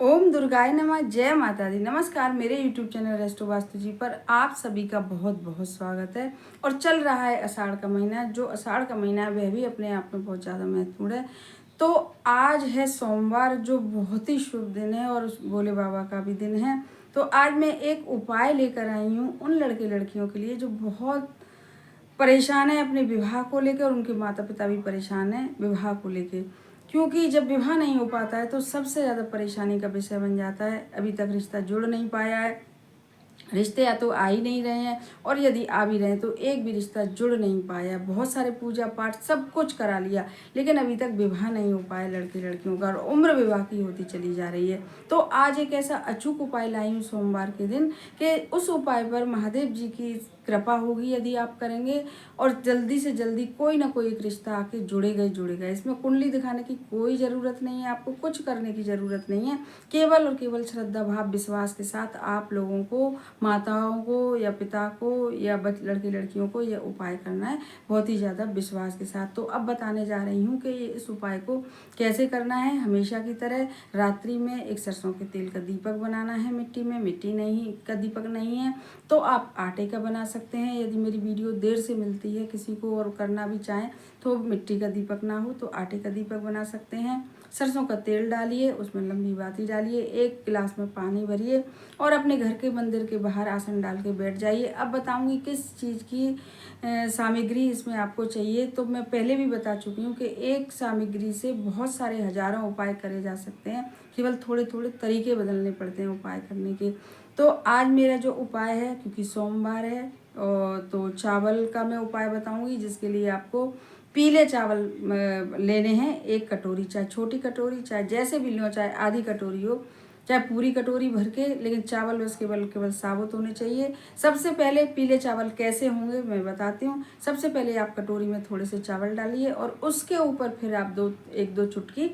ओम दुर्गाय नमः। जय माता दी। नमस्कार, मेरे यूट्यूब चैनल रेस्टो वास्तु जी पर आप सभी का बहुत बहुत स्वागत है। और चल रहा है आषाढ़ का महीना। जो आषाढ़ का महीना है वह भी अपने आप में बहुत ज़्यादा महत्वपूर्ण है। तो आज है सोमवार, जो बहुत ही शुभ दिन है और भोले बाबा का भी दिन है। तो आज मैं एक उपाय लेकर आई हूँ उन लड़के लड़कियों के लिए जो बहुत परेशान है अपने विवाह को लेकर, और उनके माता पिता भी परेशान है विवाह को लेकर। क्योंकि जब विवाह नहीं हो पाता है तो सबसे ज़्यादा परेशानी का विषय बन जाता है। अभी तक रिश्ता जुड़ नहीं पाया है, रिश्ते या तो आ ही नहीं रहे हैं, और यदि आ भी रहे हैं तो एक भी रिश्ता जुड़ नहीं पाया। बहुत सारे पूजा पाठ सब कुछ करा लिया, लेकिन अभी तक विवाह नहीं हो पाया लड़के लड़कियों का, और उम्र विवाह की होती चली जा रही है। तो आज एक ऐसा अचूक उपाय लाई हूँ सोमवार के दिन, कि उस उपाय पर महादेव जी की कृपा होगी यदि आप करेंगे, और जल्दी से जल्दी कोई ना कोई एक रिश्ता आके जुड़ेगा। इसमें कुंडली दिखाने की कोई ज़रूरत नहीं है, आपको कुछ करने की ज़रूरत नहीं है। केवल और केवल श्रद्धा भाव विश्वास के साथ आप लोगों को, माताओं को या पिता को या लड़के लड़कियों को यह उपाय करना है, बहुत ही ज़्यादा विश्वास के साथ। तो अब बताने जा रही हूँ कि इस उपाय को कैसे करना है। हमेशा की तरह रात्रि में एक सरसों के तेल का दीपक बनाना है मिट्टी में। मिट्टी नहीं का दीपक नहीं है तो आप आटे का बना सकते हैं। यदि मेरी वीडियो देर से मिलती है किसी को और करना भी चाहें तो मिट्टी का दीपक ना हो तो आटे का दीपक बना सकते हैं। सरसों का तेल डालिए, उसमें लंबी बाती डालिए, 1 गिलास में पानी भरिए और अपने घर के मंदिर के बाहर आसन डाल के बैठ जाइए। अब बताऊंगी किस चीज़ की सामग्री इसमें आपको चाहिए। तो मैं पहले भी बता चुकी हूँ कि एक सामग्री से बहुत सारे हजारों उपाय करे जा सकते हैं, केवल थोड़े थोड़े तरीके बदलने पड़ते हैं उपाय करने के। तो आज मेरा जो उपाय है, क्योंकि सोमवार है, और तो चावल का मैं उपाय बताऊंगी, जिसके लिए आपको पीले चावल लेने हैं। 1 कटोरी, चाहे छोटी कटोरी, चाहे जैसे भी लो, चाहे आधी कटोरी हो, चाहे पूरी कटोरी भर के, लेकिन चावल बस केवल केवल साबुत होने चाहिए। सबसे पहले पीले चावल कैसे होंगे मैं बताती हूँ। सबसे पहले आप कटोरी में थोड़े से चावल डालिए और उसके ऊपर फिर आप 1-2 चुटकी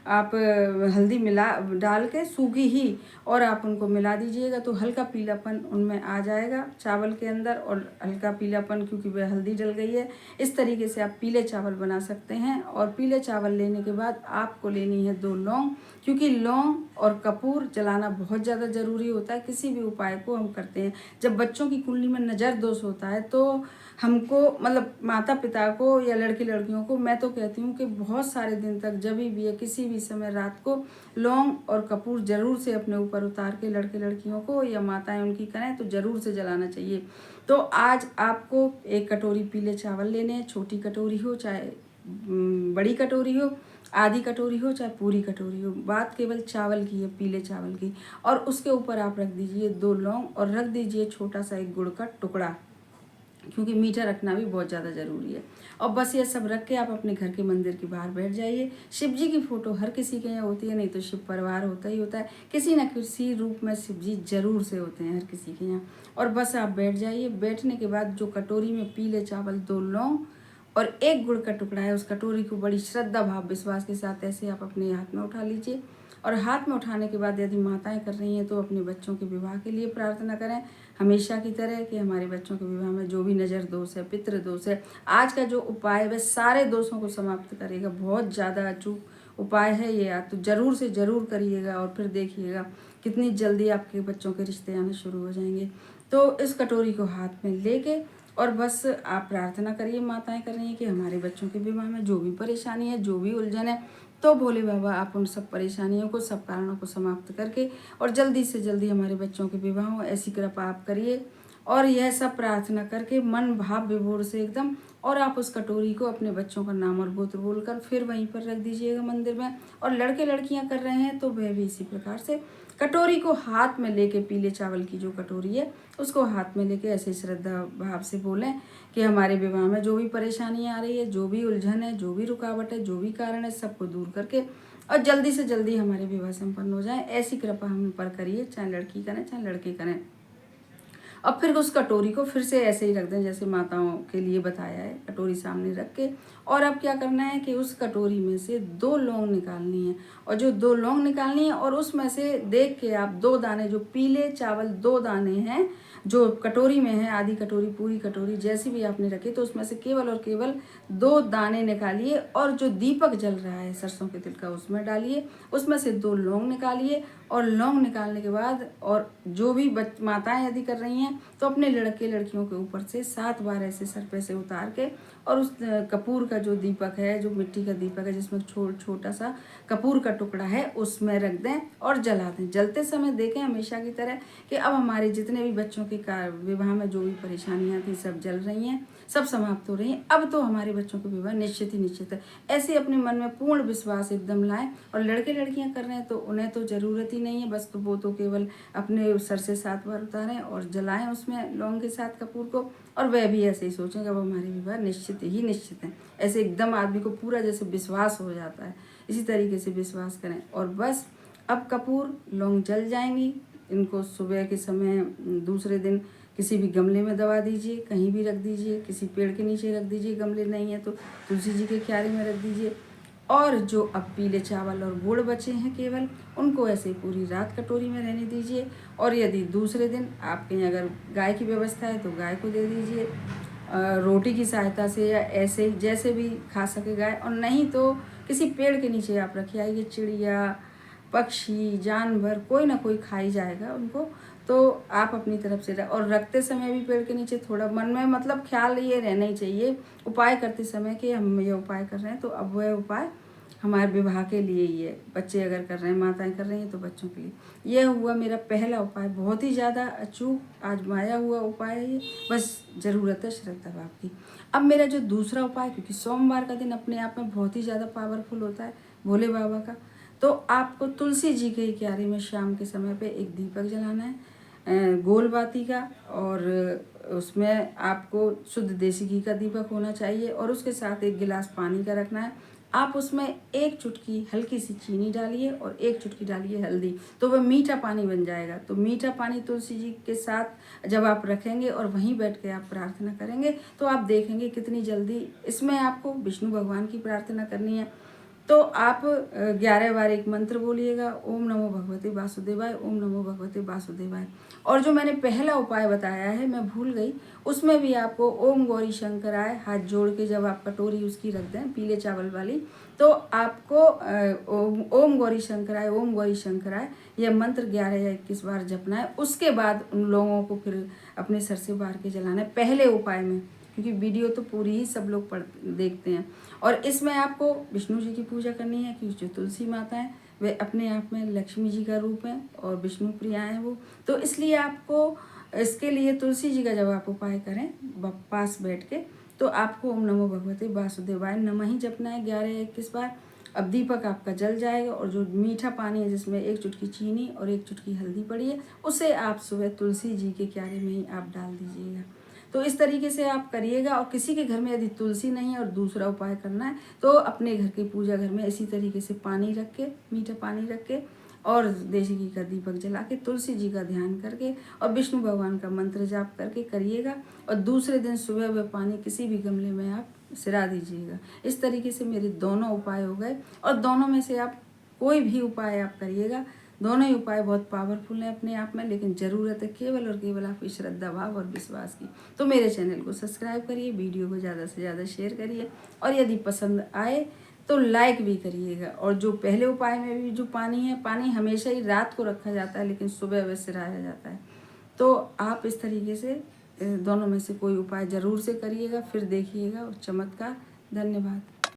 आप हल्दी मिला डाल के सूखी ही, और आप उनको मिला दीजिएगा तो हल्का पीलापन उनमें आ जाएगा चावल के अंदर, और हल्का पीलापन क्योंकि वह हल्दी डल गई है। इस तरीके से आप पीले चावल बना सकते हैं। और पीले चावल लेने के बाद आपको लेनी है 2 लौंग, क्योंकि लौंग और कपूर जलाना बहुत ज़्यादा ज़रूरी होता है किसी भी उपाय को हम करते हैं। जब बच्चों की कुंडली में नज़र दोष होता है तो हमको, मतलब माता पिता को या लड़की लड़कियों को, मैं तो कहती हूँ कि बहुत सारे दिन तक जब भी है किसी भी समय रात को लौंग और कपूर जरूर से अपने ऊपर उतार के लड़के लड़कियों को या माताएं उनकी करें तो जरूर से जलाना चाहिए। तो आज आपको 1 कटोरी पीले चावल लेने हैं। छोटी कटोरी हो चाहे बड़ी कटोरी हो, आधी कटोरी हो चाहे पूरी कटोरी हो, बात केवल चावल की है, पीले चावल की। और उसके ऊपर आप रख दीजिए 2 लौंग और रख दीजिए छोटा सा एक गुड़ का टुकड़ा, क्योंकि मीठा रखना भी बहुत ज़्यादा ज़रूरी है। और बस ये सब रख के आप अपने घर के मंदिर के बाहर बैठ जाइए। शिव जी की फ़ोटो हर किसी के यहाँ होती है, नहीं तो शिव परिवार होता ही होता है, किसी न किसी रूप में शिव जी जरूर से होते हैं हर किसी के यहाँ। और बस आप बैठ जाइए। बैठने के बाद जो कटोरी में पीले चावल, 2 लौंग और 1 गुड़ का टुकड़ा है, उस कटोरी को बड़ी श्रद्धा भाव विश्वास के साथ ऐसे आप अपने हाथ में उठा लीजिए। और हाथ में उठाने के बाद यदि माताएं कर रही हैं तो अपने बच्चों के विवाह के लिए प्रार्थना करें, हमेशा की तरह, कि हमारे बच्चों के विवाह में जो भी नज़र दोष है, पितृ दोष है, आज का जो उपाय है वह सारे दोषों को समाप्त करेगा। बहुत ज़्यादा अचूक उपाय है ये, तो ज़रूर से ज़रूर करिएगा और फिर देखिएगा कितनी जल्दी आपके बच्चों के रिश्ते आने शुरू हो जाएंगे। तो इस कटोरी को हाथ में लेके और बस आप प्रार्थना करिए, माताएं कर रही हैं कि हमारे बच्चों के विवाह में जो भी परेशानी है, जो भी उलझन है, तो भोले बाबा आप उन सब परेशानियों को, सब कारणों को समाप्त करके और जल्दी से जल्दी हमारे बच्चों के विवाह हो, ऐसी कृपा आप करिए। और यह सब प्रार्थना करके मन भाव विभोर से एकदम, और आप उस कटोरी को अपने बच्चों का नाम और गोत्र बोलकर फिर वहीं पर रख दीजिएगा मंदिर में। और लड़के लड़कियां कर रहे हैं तो वह भी इसी प्रकार से कटोरी को हाथ में लेके, पीले चावल की जो कटोरी है उसको हाथ में लेके ऐसे श्रद्धा भाव से बोलें कि हमारे विवाह में जो भी परेशानियां आ रही है, जो भी उलझन है, जो भी रुकावट है, जो भी कारण है, सबको दूर करके और जल्दी से जल्दी हमारे विवाह संपन्न हो जाए, ऐसी कृपा हम पर करिए, चाहे लड़की करें चाहे लड़के करें। अब फिर उस कटोरी को फिर से ऐसे ही रख दें जैसे माताओं के लिए बताया है, कटोरी सामने रख के। और अब क्या करना है कि उस कटोरी में से 2 लौंग निकालनी है, और जो 2 लौंग निकालनी है और उसमें से देख के आप 2 दाने, जो पीले चावल 2 दाने हैं, जो कटोरी में है, आधी कटोरी, पूरी कटोरी, जैसी भी आपने रखी, तो उसमें से केवल और केवल 2 दाने निकालिए और जो दीपक जल रहा है सरसों के तेल का उसमें डालिए। उसमें से 2 लौंग निकालिए और लौंग निकालने के बाद, और जो भी माताएं यदि कर रही हैं तो अपने लड़के लड़कियों के ऊपर से 7 बार ऐसे सर पे से उतार के, और उस कपूर का जो दीपक है, जो मिट्टी का दीपक है जिसमें छोटा सा कपूर का टुकड़ा है, उसमें रख दें और जला दें। जलते समय देखें हमेशा की तरह कि अब हमारे जितने भी बच्चों के विवाह में जो भी परेशानियां थी सब जल रही हैं, सब समाप्त हो रही हैं। अब तो हमारे बच्चों के विवाह निश्चित ही निश्चित है। ऐसे अपने मन में पूर्ण विश्वास एकदम लाएं। और लड़के लड़कियां कर रहे हैं तो उन्हें तो ज़रूरत ही नहीं है, बस तो वो तो केवल अपने सर से 7 बार उतारें और जलाएं उसमें लौंग के साथ कपूर को, और वह भी ऐसे ही सोचें कि अब हमारे विवाह निश्चित ही निश्चित है। ऐसे एकदम आदमी को पूरा जैसे विश्वास हो जाता है, इसी तरीके से विश्वास करें। और बस अब कपूर लौंग जल जाएंगी। इनको सुबह के समय दूसरे दिन किसी भी गमले में दबा दीजिए, कहीं भी रख दीजिए, किसी पेड़ के नीचे रख दीजिए, गमले नहीं है तो तुलसी जी के क्यारे में रख दीजिए। और जो अब पीले चावल और गुड़ बचे हैं केवल, उनको ऐसे ही पूरी रात कटोरी में रहने दीजिए। और यदि दूसरे दिन आपके यहाँ अगर गाय की व्यवस्था है तो गाय को दे दीजिए, रोटी की सहायता से या ऐसे जैसे भी खा सके गाय। और नहीं तो किसी पेड़ के नीचे आप रखिए, आइए चिड़िया, पक्षी, जानवर कोई ना कोई खा ही जाएगा उनको, तो आप अपनी तरफ से और रखते समय भी पेड़ के नीचे थोड़ा मन में मतलब ख्याल ये रहना ही चाहिए उपाय करते समय कि हम ये उपाय कर रहे हैं, तो अब वह उपाय हमारे विवाह के लिए ही है। बच्चे अगर कर रहे हैं, माताएं कर रही हैं तो बच्चों के लिए। यह हुआ मेरा पहला उपाय, बहुत ही ज़्यादा अचूक आजमाया हुआ उपाय है ये, बस ज़रूरत है श्रद्धा भाव की। अब मेरा जो दूसरा उपाय, क्योंकि सोमवार का दिन अपने आप में बहुत ही ज़्यादा पावरफुल होता है भोले बाबा का, तो आपको तुलसी जी के क्यारे में शाम के समय पे एक दीपक जलाना है गोल बाती का, और उसमें आपको शुद्ध देसी घी का दीपक होना चाहिए, और उसके साथ 1 गिलास पानी का रखना है। आप उसमें 1 चुटकी हल्की सी चीनी डालिए और 1 चुटकी डालिए हल्दी, तो वह मीठा पानी बन जाएगा। तो मीठा पानी तुलसी जी के साथ जब आप रखेंगे और वहीं बैठ के आप प्रार्थना करेंगे, तो आप देखेंगे कितनी जल्दी। इसमें आपको विष्णु भगवान की प्रार्थना करनी है। तो आप 11 बार एक मंत्र बोलिएगा, ओम नमो भगवते वासुदेवाय, ओम नमो भगवते वासुदेवाय। और जो मैंने पहला उपाय बताया है, मैं भूल गई, उसमें भी आपको ओम गौरी शंकराय हाथ जोड़ के जब आप कटोरी उसकी रख दें पीले चावल वाली, तो आपको ओम गौरी शंकराय, ओम गौरी शंकराय यह मंत्र 11 या 21 बार जपना है। उसके बाद उन लोगों को फिर अपने सर से बाहर के जलाना है पहले उपाय में, क्योंकि वीडियो तो पूरी ही सब लोग देखते हैं। और इसमें आपको विष्णु जी की पूजा करनी है, क्योंकि जो तुलसी माता है वे अपने आप में लक्ष्मी जी का रूप है और विष्णु प्रिया है वो, तो इसलिए आपको इसके लिए तुलसी जी का जब आप उपाय करें पास बैठ के, तो आपको ओम नमो भगवते वासुदेवाय नमः ही जपना है 11 या 21 बार। अब दीपक आपका जल जाएगा, और जो मीठा पानी है जिसमें 1 चुटकी चीनी और 1 चुटकी हल्दी पड़ी है, उसे आप सुबह तुलसी जी के क्यारे में ही आप डाल दीजिएगा। तो इस तरीके से आप करिएगा। और किसी के घर में यदि तुलसी नहीं है और दूसरा उपाय करना है, तो अपने घर के पूजा घर में इसी तरीके से पानी रख के, मीठा पानी रख के, और देसी घी का दीपक जला के, तुलसी जी का ध्यान करके और विष्णु भगवान का मंत्र जाप करके करिएगा। और दूसरे दिन सुबह वह पानी किसी भी गमले में आप सिरा दीजिएगा। इस तरीके से मेरे दोनों उपाय हो गए, और दोनों में से आप कोई भी उपाय आप करिएगा, दोनों ही उपाय बहुत पावरफुल हैं अपने आप में, लेकिन ज़रूरत है केवल और केवल आपकी श्रद्धा भाव और विश्वास की। तो मेरे चैनल को सब्सक्राइब करिए, वीडियो को ज़्यादा से ज़्यादा शेयर करिए, और यदि पसंद आए तो लाइक भी करिएगा। और जो पहले उपाय में भी जो पानी है, पानी हमेशा ही रात को रखा जाता है, लेकिन सुबह वह सिराया जाता है। तो आप इस तरीके से दोनों में से कोई उपाय ज़रूर से करिएगा, फिर देखिएगा और चमत्कार। धन्यवाद।